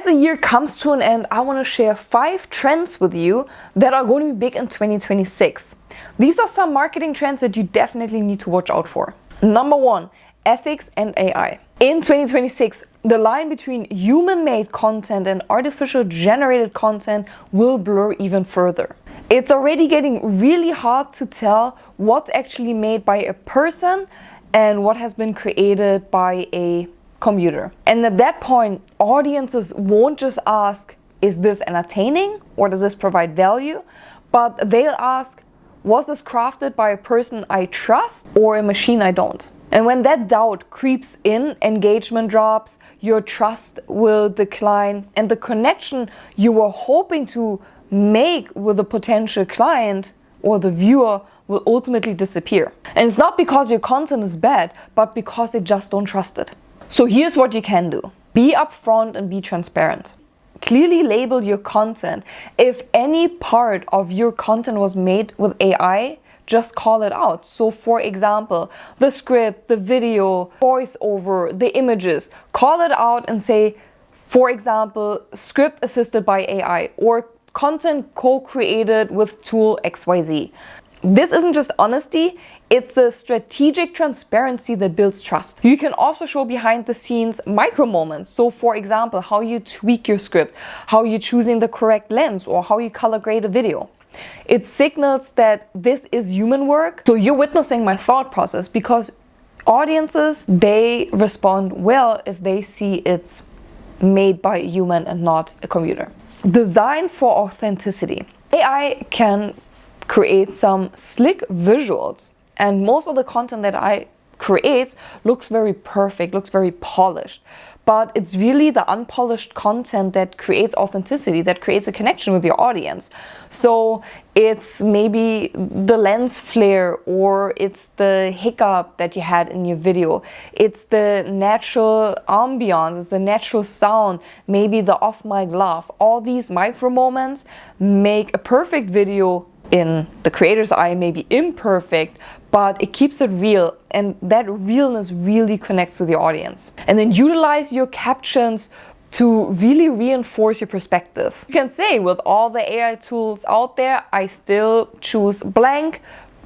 As the year comes to an end, I want to share 5 trends with you that are going to be big in 2026. These are some marketing trends that you definitely need to watch out for. Number 1, ethics and AI. In 2026, the line between human-made content and artificial generated content will blur even further. It's already getting really hard to tell what's actually made by a person and what has been created by a computer. And at that point, audiences won't just ask, is this entertaining or does this provide value? But they'll ask, was this crafted by a person I trust or a machine I don't? And when that doubt creeps in, engagement drops, your trust will decline, and the connection you were hoping to make with a potential client or the viewer will ultimately disappear. And it's not because your content is bad, but because they just don't trust it. So here's what you can do. Be upfront and be transparent. Clearly label your content. If any part of your content was made with AI, just call it out. So for example, the script, the video, voiceover, the images, call it out and say, for example, script assisted by AI or content co-created with tool XYZ. This isn't just honesty, it's a strategic transparency that builds trust. You can also show behind the scenes micro moments. So for example, how you tweak your script, how you're choosing the correct lens, or how you color grade a video. It signals that this is human work. So you're witnessing my thought process, because audiences, they respond well if they see it's made by a human and not a computer. Design for authenticity. AI can create some slick visuals, and most of the content that I create looks very perfect, looks very polished. But it's really the unpolished content that creates authenticity, that creates a connection with your audience. So it's maybe the lens flare, or it's the hiccup that you had in your video. It's the natural ambiance, it's the natural sound, maybe the off-mic laugh. All these micro moments make a perfect video in the creator's eye, maybe imperfect, but it keeps it real, and that realness really connects with your audience. And then utilize your captions to really reinforce your perspective. You can say, with all the AI tools out there, I still choose blank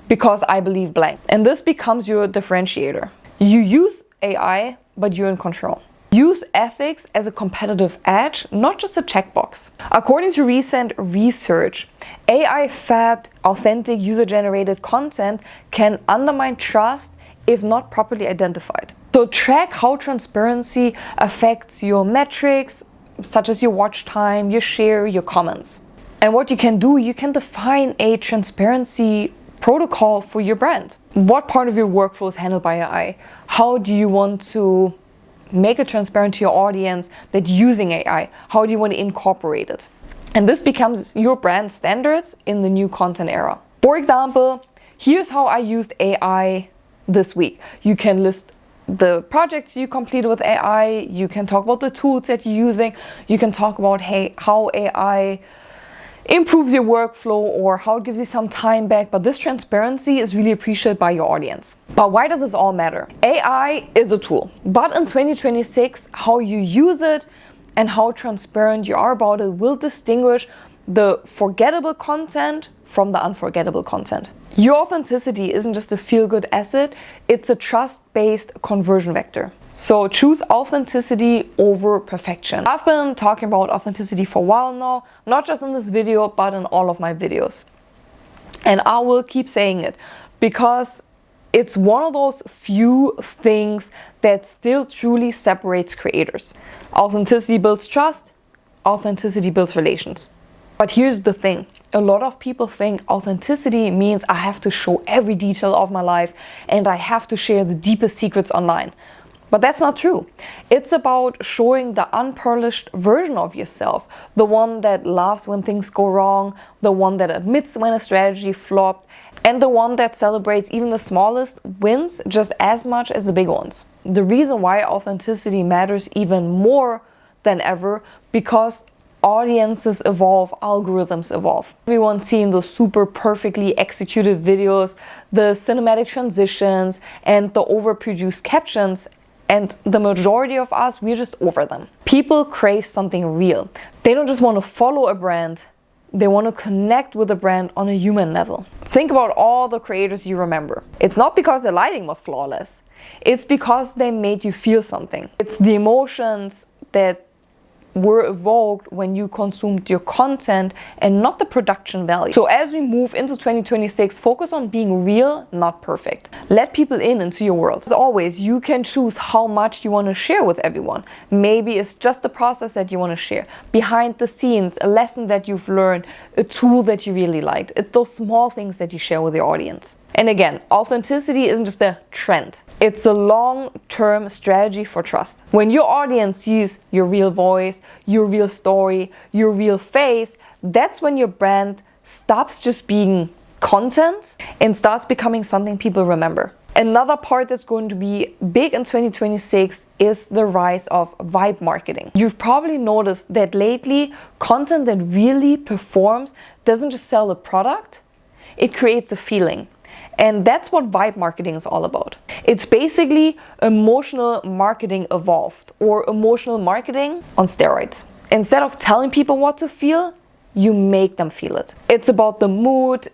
because I believe blank. And this becomes your differentiator. You use AI, but you're in control. Use ethics as a competitive edge, not just a checkbox. According to recent research, AI-fabbed, authentic, user-generated content can undermine trust if not properly identified. So track how transparency affects your metrics, such as your watch time, your share, your comments. And what you can do, you can define a transparency protocol for your brand. What part of your workflow is handled by AI? How do you want to make it transparent to your audience that you're using AI? How do you want to incorporate it? And this becomes your brand standards in the new content era. For example, here's how I used AI this week. You can list the projects you completed with AI. You can talk about the tools that you're using. You can talk about how AI improves your workflow or how it gives you some time back. But this transparency is really appreciated by your audience. But why does this all matter? AI is a tool, but in 2026, how you use it and how transparent you are about it will distinguish the forgettable content from the unforgettable content. Your authenticity isn't just a feel-good asset, it's a trust-based conversion vector. So choose authenticity over perfection. I've been talking about authenticity for a while now, not just in this video, but in all of my videos. And I will keep saying it because it's one of those few things that still truly separates creators. Authenticity builds trust, authenticity builds relations. But here's the thing. A lot of people think authenticity means I have to show every detail of my life and I have to share the deepest secrets online. But that's not true. It's about showing the unpolished version of yourself, the one that laughs when things go wrong, the one that admits when a strategy flopped, and the one that celebrates even the smallest wins just as much as the big ones. The reason why authenticity matters even more than ever, because audiences evolve, algorithms evolve. Everyone's seeing those super perfectly executed videos, the cinematic transitions, and the overproduced captions. And the majority of us, we're just over them. People crave something real. They don't just want to follow a brand, they want to connect with a brand on a human level. Think about all the creators you remember. It's not because the lighting was flawless. It's because they made you feel something. It's the emotions that were evoked when you consumed your content and not the production value. So as we move into 2026, focus on being real, not perfect. Let people into your world. As always, you can choose how much you want to share with everyone. Maybe it's just the process that you want to share. Behind the scenes, a lesson that you've learned, a tool that you really liked. It's those small things that you share with your audience. And again, authenticity isn't just a trend. It's a long-term strategy for trust. When your audience sees your real voice, your real story, your real face, that's when your brand stops just being content and starts becoming something people remember. Another part that's going to be big in 2026 is the rise of vibe marketing. You've probably noticed that lately, content that really performs doesn't just sell a product, it creates a feeling. And that's what vibe marketing is all about. It's basically emotional marketing evolved, or emotional marketing on steroids. Instead of telling people what to feel, you make them feel it. It's about the mood,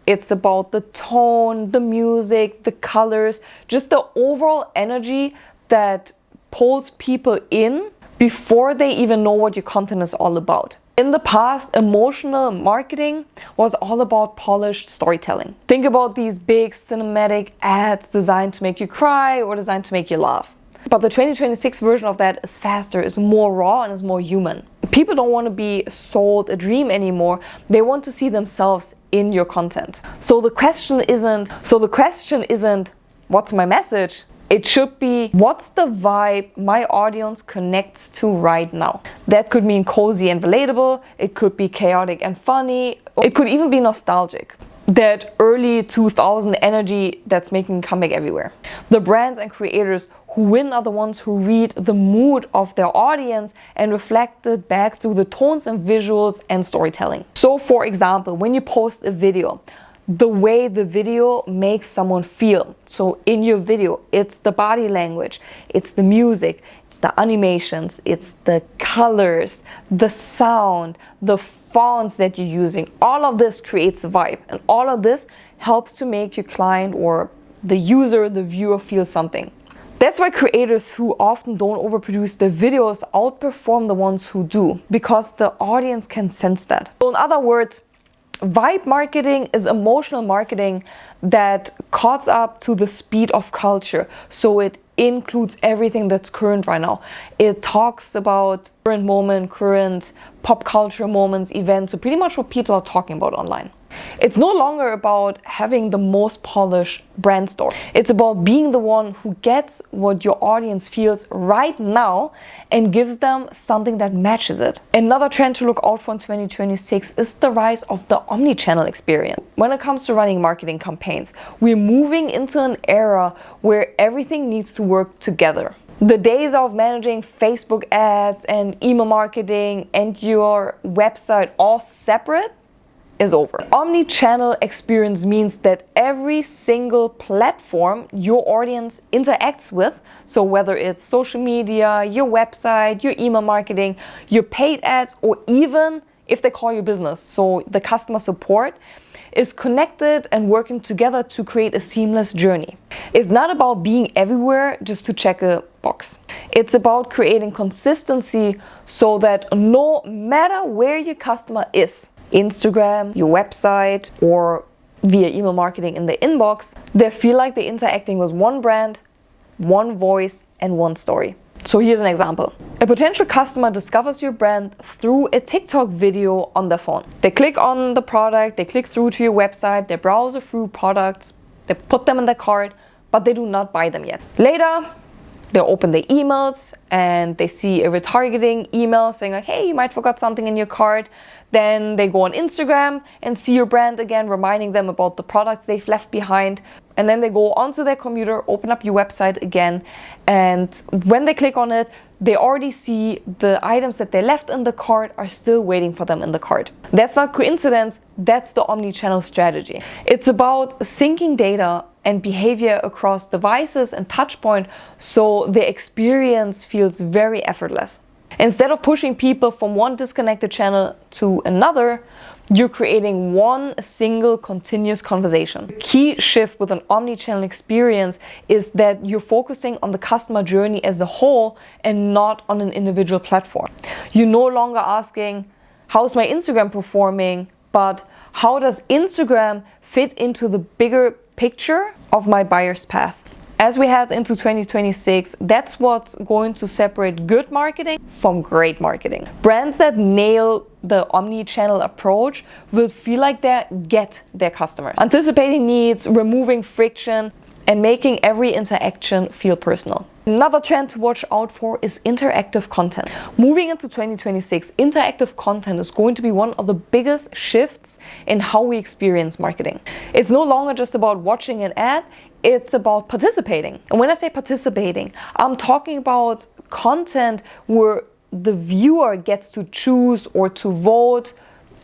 it's about the tone, the music, the colors, just the overall energy that pulls people in before they even know what your content is all about. In the past, emotional marketing was all about polished storytelling. Think about these big cinematic ads designed to make you cry or designed to make you laugh. But the 2026 version of that is faster, is more raw, and is more human. People don't want to be sold a dream anymore. They want to see themselves in your content. So the question isn't what's my message? It should be, what's the vibe my audience connects to right now? That could mean cozy and relatable. It could be chaotic and funny. It could even be nostalgic. That early 2000 energy that's making a comeback everywhere. The brands and creators who win are the ones who read the mood of their audience and reflect it back through the tones and visuals and storytelling. So for example, when you post a video, the way the video makes someone feel. So in your video, it's the body language, it's the music, it's the animations, it's the colors, the sound, the fonts that you're using. All of this creates a vibe, and all of this helps to make your client or the user, the viewer, feel something. That's why creators who often don't overproduce their videos outperform the ones who do, because the audience can sense that. So in other words, vibe marketing is emotional marketing that caught up to the speed of culture. So it includes everything that's current right now. It talks about current moment, current pop culture moments, events, so pretty much what people are talking about online. It's no longer about having the most polished brand story. It's about being the one who gets what your audience feels right now and gives them something that matches it. Another trend to look out for in 2026 is the rise of the omni-channel experience. When it comes to running marketing campaigns, we're moving into an era where everything needs to work together. The days of managing Facebook ads and email marketing and your website all separate is over. Omni-channel experience means that every single platform your audience interacts with, so whether it's social media, your website, your email marketing, your paid ads, or even if they call you business, so the customer support, is connected and working together to create a seamless journey. It's not about being everywhere just to check a box. It's about creating consistency so that no matter where your customer is, Instagram, your website, or via email marketing in the inbox, they feel like they're interacting with one brand, one voice, and one story. So here's an example. A potential customer discovers your brand through a TikTok video on their phone. They click on the product, they click through to your website, they browse through products, they put them in their cart, but they do not buy them yet. Later, they open their emails and they see a retargeting email saying like, hey, you might forgot something in your cart. Then they go on Instagram and see your brand again, reminding them about the products they've left behind. And then they go onto their computer, open up your website again, and when they click on it, they already see the items that they left in the cart are still waiting for them in the cart. That's not coincidence, that's the omni-channel strategy. It's about syncing data and behavior across devices and touchpoint so the experience feels very effortless. Instead of pushing people from one disconnected channel to another, you're creating one single continuous conversation. The key shift with an omni-channel experience is that you're focusing on the customer journey as a whole and not on an individual platform. You're no longer asking, how's my Instagram performing, but how does Instagram fit into the bigger picture of my buyer's path? As we head into 2026, that's what's going to separate good marketing from great marketing. Brands that nail the omni-channel approach will feel like they get their customers. Anticipating needs, removing friction, and making every interaction feel personal. Another trend to watch out for is interactive content. Moving into 2026, interactive content is going to be one of the biggest shifts in how we experience marketing. It's no longer just about watching an ad, it's about participating. And when I say participating, I'm talking about content where the viewer gets to choose or to vote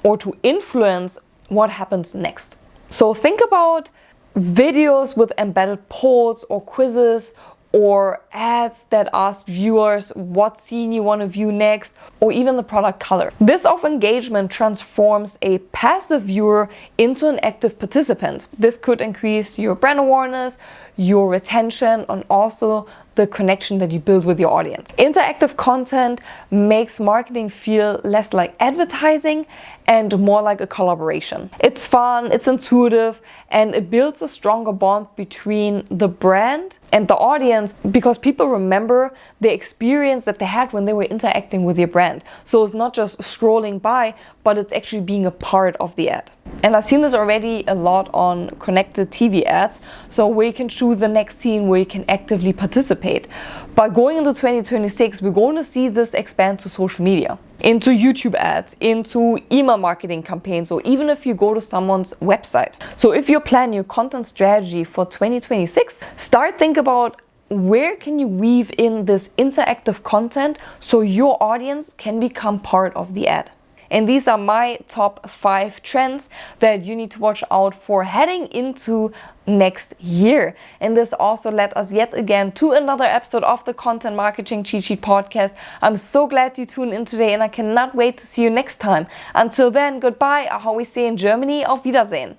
or to influence what happens next. So think about videos with embedded polls or quizzes, or ads that ask viewers what scene you want to view next, or even the product color. This of engagement transforms a passive viewer into an active participant. This could increase your brand awareness, your retention, and also the connection that you build with your audience. Interactive content makes marketing feel less like advertising and more like a collaboration. It's fun, it's intuitive, and it builds a stronger bond between the brand and the audience because people remember the experience that they had when they were interacting with your brand. So it's not just scrolling by, but it's actually being a part of the ad. And I've seen this already a lot on connected TV ads, so where you can choose the next scene where you can actively participate. But going into 2026, we're going to see this expand to social media, into YouTube ads, into email marketing campaigns, or even if you go to someone's website. So if you plan your content strategy for 2026, start think about where can you weave in this interactive content so your audience can become part of the ad. And these are my top 5 trends that you need to watch out for heading into next year. And this also led us yet again to another episode of the Content Marketing Cheat Sheet podcast. I'm so glad you tuned in today and I cannot wait to see you next time. Until then, goodbye, or how we say in Germany, auf Wiedersehen.